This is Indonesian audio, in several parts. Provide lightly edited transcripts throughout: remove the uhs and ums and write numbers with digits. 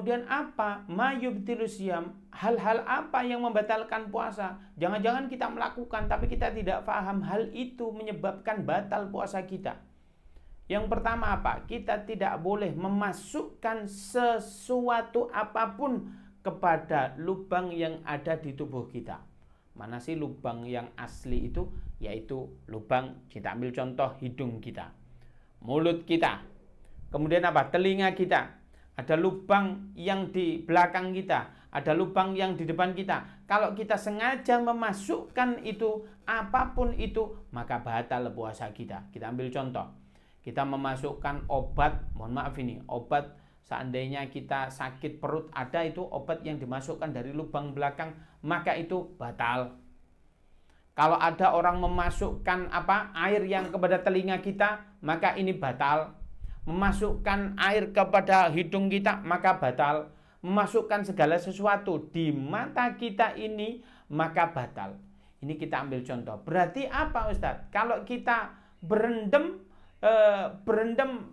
Kemudian apa? Mayubtilu siyam. Hal-hal apa yang membatalkan puasa? Jangan-jangan kita melakukan tapi kita tidak paham hal itu menyebabkan batal puasa kita. Yang pertama apa? Kita tidak boleh memasukkan sesuatu apapun kepada lubang yang ada di tubuh kita. Mana sih lubang yang asli itu? Yaitu lubang, kita ambil contoh hidung kita, mulut kita, kemudian apa? Telinga kita. Ada lubang yang di belakang kita, ada lubang yang di depan kita. Kalau kita sengaja memasukkan itu, apapun itu, maka batal puasa kita. Kita ambil contoh. Kita memasukkan obat, mohon maaf ini, obat seandainya kita sakit perut, ada itu obat yang dimasukkan dari lubang belakang, maka itu batal. Kalau ada orang memasukkan air yang kepada telinga kita, maka ini batal. Memasukkan air kepada hidung kita, maka batal. Memasukkan segala sesuatu di mata kita ini, maka batal. Ini kita ambil contoh. Berarti apa Ustadz? Kalau kita berendam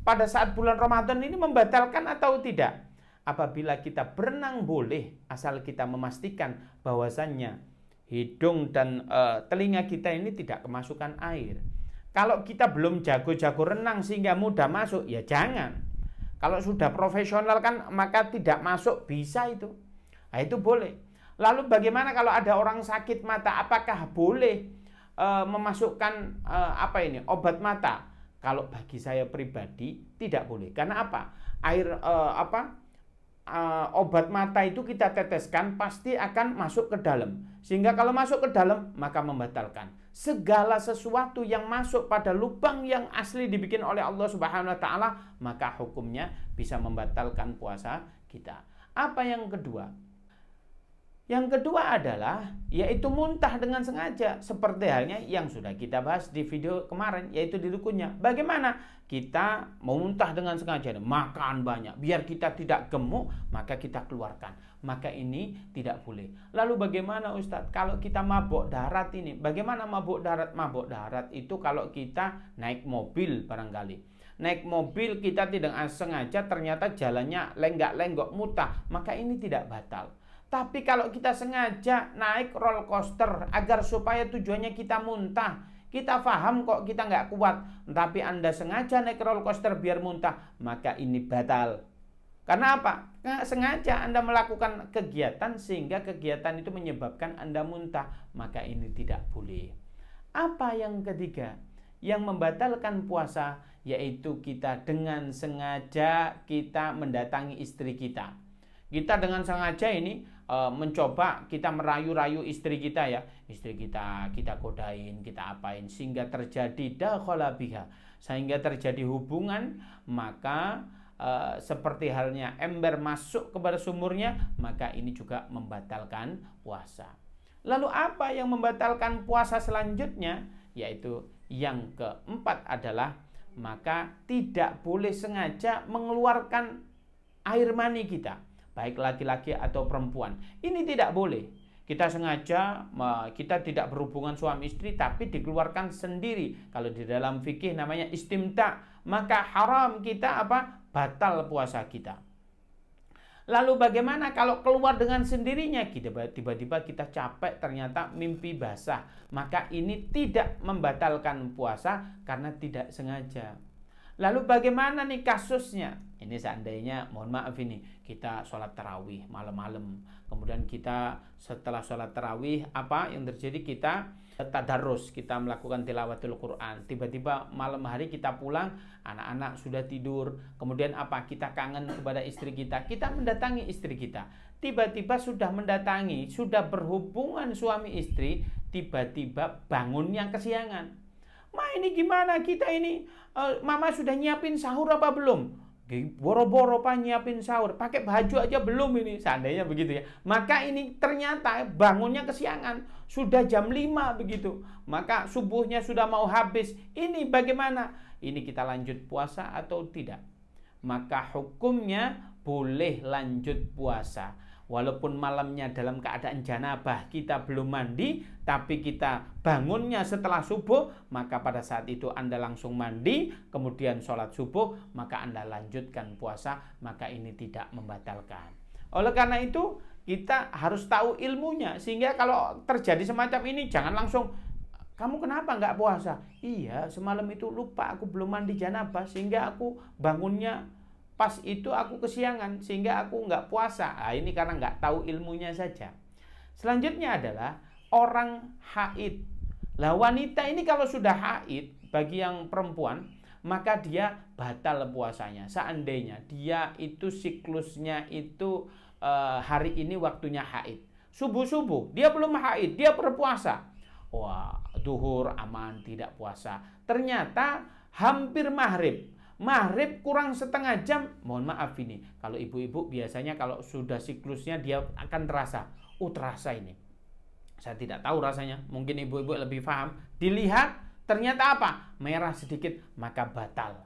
pada saat bulan Ramadan ini membatalkan atau tidak? Apabila kita berenang boleh, asal kita memastikan bahwasannya hidung dan telinga kita ini tidak kemasukan air. Kalau kita belum jago-jago renang sehingga mudah masuk, ya jangan. Kalau sudah profesional kan maka tidak masuk, bisa itu. Nah, itu boleh. Lalu bagaimana kalau ada orang sakit mata? Apakah boleh memasukkan obat mata? Kalau bagi saya pribadi tidak boleh. Karena apa? Obat mata itu kita teteskan pasti akan masuk ke dalam. Sehingga kalau masuk ke dalam maka membatalkan. Segala sesuatu yang masuk pada lubang yang asli dibikin oleh Allah Subhanahu wa taala, maka hukumnya bisa membatalkan puasa kita. Apa yang kedua? Yang kedua adalah yaitu muntah dengan sengaja, seperti halnya yang sudah kita bahas di video kemarin, yaitu di rukunnya. Bagaimana kita memuntah dengan sengaja, makan banyak biar kita tidak gemuk, maka kita keluarkan, maka ini tidak boleh. Lalu bagaimana Ustadz kalau kita mabuk darat ini? Bagaimana mabuk darat? Mabuk darat itu kalau kita naik mobil, barangkali naik mobil kita tidak sengaja ternyata jalannya lenggak-lenggok muntah, maka ini tidak batal. Tapi kalau kita sengaja naik roller coaster agar supaya tujuannya kita muntah, kita paham kok kita nggak kuat, tapi Anda sengaja naik roller coaster biar muntah, maka ini batal. Karena apa? Nggak sengaja Anda melakukan kegiatan sehingga kegiatan itu menyebabkan Anda muntah, maka ini tidak boleh. Apa yang ketiga? Yang membatalkan puasa, yaitu kita dengan sengaja kita mendatangi istri kita. Kita dengan sengaja ini mencoba kita merayu-rayu istri kita ya. Istri kita godain, kita apain sehingga terjadi dakhala biha, sehingga terjadi hubungan, maka seperti halnya ember masuk kepada sumurnya, maka ini juga membatalkan puasa. Lalu apa yang membatalkan puasa selanjutnya? Yaitu yang keempat adalah maka tidak boleh sengaja mengeluarkan air mani kita, baik laki-laki atau perempuan. Ini tidak boleh. Kita sengaja, kita tidak berhubungan suami istri tapi dikeluarkan sendiri. Kalau di dalam fikih namanya istimta, maka haram kita batal puasa kita. Lalu bagaimana kalau keluar dengan sendirinya? Tiba-tiba kita capek, ternyata mimpi basah. Maka ini tidak membatalkan puasa karena tidak sengaja. Lalu bagaimana nih kasusnya? Ini seandainya, mohon maaf ini, kita sholat tarawih malam-malam. Kemudian kita setelah sholat tarawih, apa yang terjadi? Kita tadarus, kita melakukan tilawatul Quran. Tiba-tiba malam hari kita pulang, anak-anak sudah tidur. Kemudian apa? Kita kangen kepada istri kita. Kita mendatangi istri kita. Tiba-tiba sudah mendatangi, sudah berhubungan suami istri, tiba-tiba bangunnya kesiangan. Ma ini gimana kita ini? Mama sudah nyiapin sahur apa belum? Boro-boro Pak nyiapin sahur, pakai baju aja belum ini, seandainya begitu ya. Maka ini ternyata bangunnya kesiangan, sudah jam 5 begitu. Maka subuhnya sudah mau habis. Ini bagaimana? Ini kita lanjut puasa atau tidak? Maka hukumnya boleh lanjut puasa. walaupun malamnya dalam keadaan janabah, kita belum mandi, tapi kita bangunnya setelah subuh, maka pada saat itu Anda langsung mandi, kemudian sholat subuh, maka Anda lanjutkan puasa, maka ini tidak membatalkan. Oleh karena itu, kita harus tahu ilmunya, sehingga kalau terjadi semacam ini, jangan langsung, kamu kenapa nggak puasa? Iya, semalam itu lupa, aku belum mandi janabah, sehingga aku bangunnya pas itu aku kesiangan, sehingga aku nggak puasa. Nah, ini karena nggak tahu ilmunya saja. Selanjutnya adalah orang haid. Lah wanita ini kalau sudah haid, bagi yang perempuan, maka dia batal puasanya. Seandainya dia itu siklusnya itu hari ini waktunya haid. Subuh-subuh, dia belum haid, dia berpuasa. Wah, duhur aman, tidak puasa. Ternyata hampir maghrib. Maghrib kurang setengah jam, mohon maaf ini, kalau ibu-ibu biasanya kalau sudah siklusnya dia akan terasa, terasa ini. Saya tidak tahu rasanya, mungkin ibu-ibu lebih paham. Dilihat, ternyata apa? Merah sedikit, maka batal.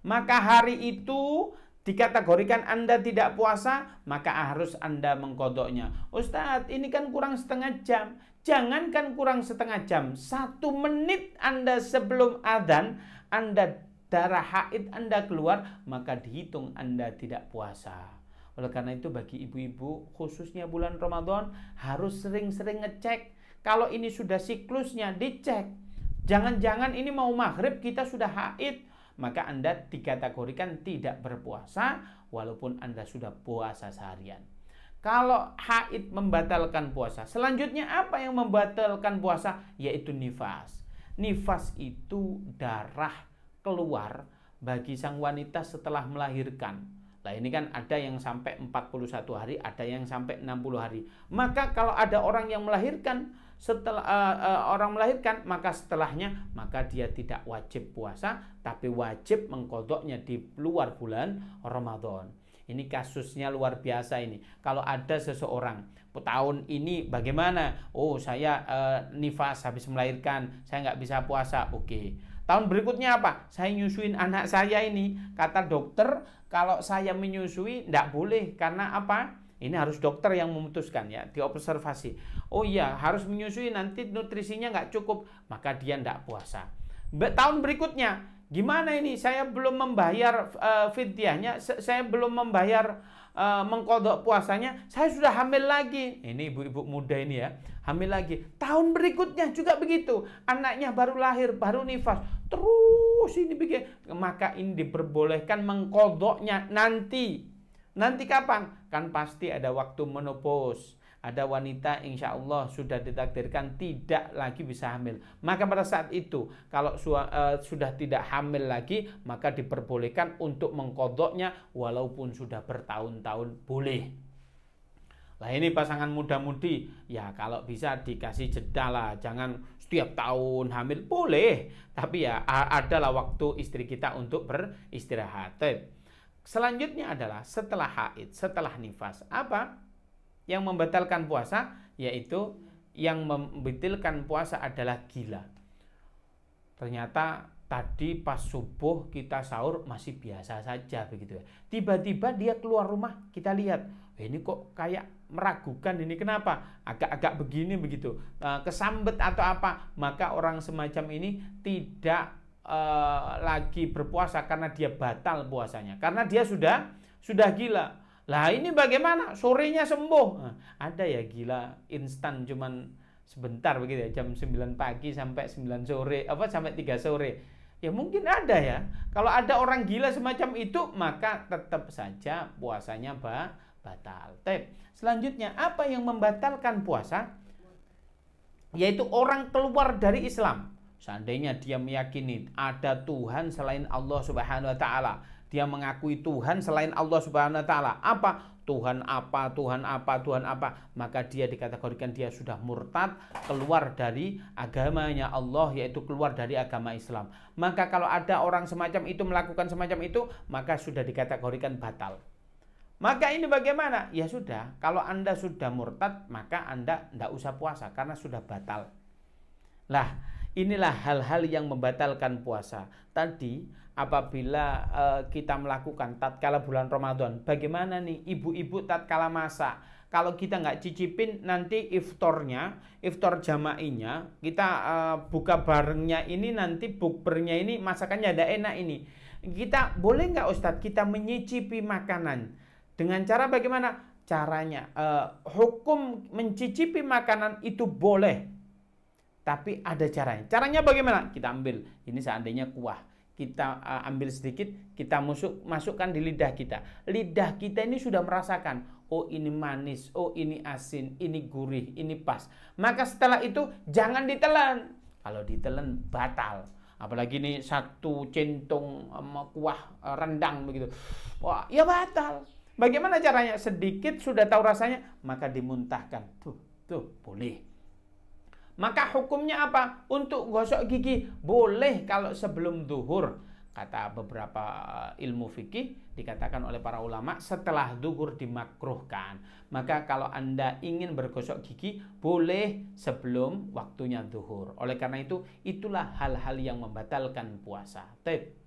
Maka hari itu dikategorikan Anda tidak puasa, maka harus Anda mengkodoknya. Ustadz, ini kan kurang setengah jam. Jangankan kurang setengah jam, 1 menit Anda sebelum adzan, Anda darah haid Anda keluar, maka dihitung Anda tidak puasa. Oleh karena itu bagi ibu-ibu khususnya bulan Ramadan harus sering-sering ngecek. Kalau ini sudah siklusnya dicek. Jangan-jangan ini mau maghrib kita sudah haid, maka Anda dikategorikan tidak berpuasa walaupun Anda sudah puasa seharian. Kalau haid membatalkan puasa, selanjutnya apa yang membatalkan puasa? Yaitu nifas. Nifas itu darah keluar bagi sang wanita setelah melahirkan. Nah ini kan ada yang sampai 41 hari, ada yang sampai 60 hari. Maka kalau ada orang yang melahirkan, setelah maka setelahnya, maka dia tidak wajib puasa, tapi wajib mengkodoknya di luar bulan Ramadan. Ini kasusnya luar biasa ini. Kalau ada seseorang tahun ini bagaimana? Oh saya nifas habis melahirkan, saya nggak bisa puasa. Oke. Tahun berikutnya apa? Saya nyusuin anak saya ini. Kata dokter, kalau saya menyusui tidak boleh. Karena apa? Ini harus dokter yang memutuskan ya, diobservasi. Oh iya, harus menyusui, nanti nutrisinya nggak cukup. Maka dia tidak puasa. Tahun berikutnya, gimana ini? Saya belum membayar fidyahnya, saya belum membayar mengkodok puasanya, saya sudah hamil lagi. Ini ibu-ibu muda ini ya, hamil lagi. Tahun berikutnya juga begitu, anaknya baru lahir, baru nifas, terus ini bikin. Maka ini diperbolehkan mengkodoknya nanti. Nanti kapan? Kan pasti ada waktu menopause. Ada wanita insya Allah sudah ditakdirkan tidak lagi bisa hamil. Maka pada saat itu kalau sudah tidak hamil lagi, maka diperbolehkan untuk mengkodoknya walaupun sudah bertahun-tahun boleh. Nah ini pasangan muda-mudi, ya kalau bisa dikasih jeda lah. Jangan setiap tahun hamil, boleh. Tapi ya adalah waktu istri kita untuk beristirahat. Selanjutnya adalah setelah haid, setelah nifas. Apa yang membatalkan puasa? Yaitu yang membatalkan puasa adalah gila. Ternyata tadi pas subuh kita sahur masih biasa saja begitu ya. Tiba-tiba dia keluar rumah, kita lihat, ini kok kayak meragukan, ini kenapa? Agak-agak begini begitu. Kesambet atau apa? Maka orang semacam ini tidak lagi berpuasa karena dia batal puasanya. Karena dia sudah gila. Lah ini bagaimana? Sorenya sembuh. Nah, ada ya gila instan cuman sebentar begitu ya, jam 9 pagi sampai 9 sore, sampai 3 sore. Ya mungkin ada ya. Kalau ada orang gila semacam itu, maka tetap saja puasanya batal. Selanjutnya, apa yang membatalkan puasa? Yaitu orang keluar dari Islam. Seandainya dia meyakini ada Tuhan selain Allah Subhanahu wa taala, dia mengakui Tuhan selain Allah Subhanahu wa taala. Apa? Tuhan apa, Tuhan apa, Tuhan apa, maka dia dikategorikan dia sudah murtad, keluar dari agamanya Allah, yaitu keluar dari agama Islam. Maka kalau ada orang semacam itu melakukan semacam itu, maka sudah dikategorikan batal. Maka ini bagaimana? Ya sudah, kalau Anda sudah murtad, maka Anda tidak usah puasa karena sudah batal. Lah, inilah hal-hal yang membatalkan puasa. Tadi apabila kita melakukan tatkala bulan Ramadan, bagaimana nih ibu-ibu tatkala masak? kalau kita nggak cicipin nanti iftar jama'inya, kita buka barengnya ini, nanti bukbernya ini masakannya ada enak ini. Kita boleh nggak Ustadz kita menyicipi makanan dengan cara bagaimana? Caranya hukum mencicipi makanan itu boleh, tapi ada caranya. Caranya bagaimana? Kita ambil, ini seandainya kuah, kita ambil sedikit, kita masukkan di lidah kita. Lidah kita ini sudah merasakan, oh ini manis, oh ini asin, ini gurih, ini pas. Maka setelah itu jangan ditelan. Kalau ditelan batal. Apalagi ini satu centong kuah rendang begitu. Wah, ya batal. Bagaimana caranya? Sedikit sudah tahu rasanya, maka dimuntahkan. Tuh, boleh. Maka hukumnya apa? Untuk gosok gigi boleh kalau sebelum zuhur. Kata beberapa ilmu fikih, dikatakan oleh para ulama, setelah zuhur dimakruhkan. Maka kalau Anda ingin bergosok gigi, boleh sebelum waktunya zuhur. Oleh karena itu, itulah hal-hal yang membatalkan puasa. Baik.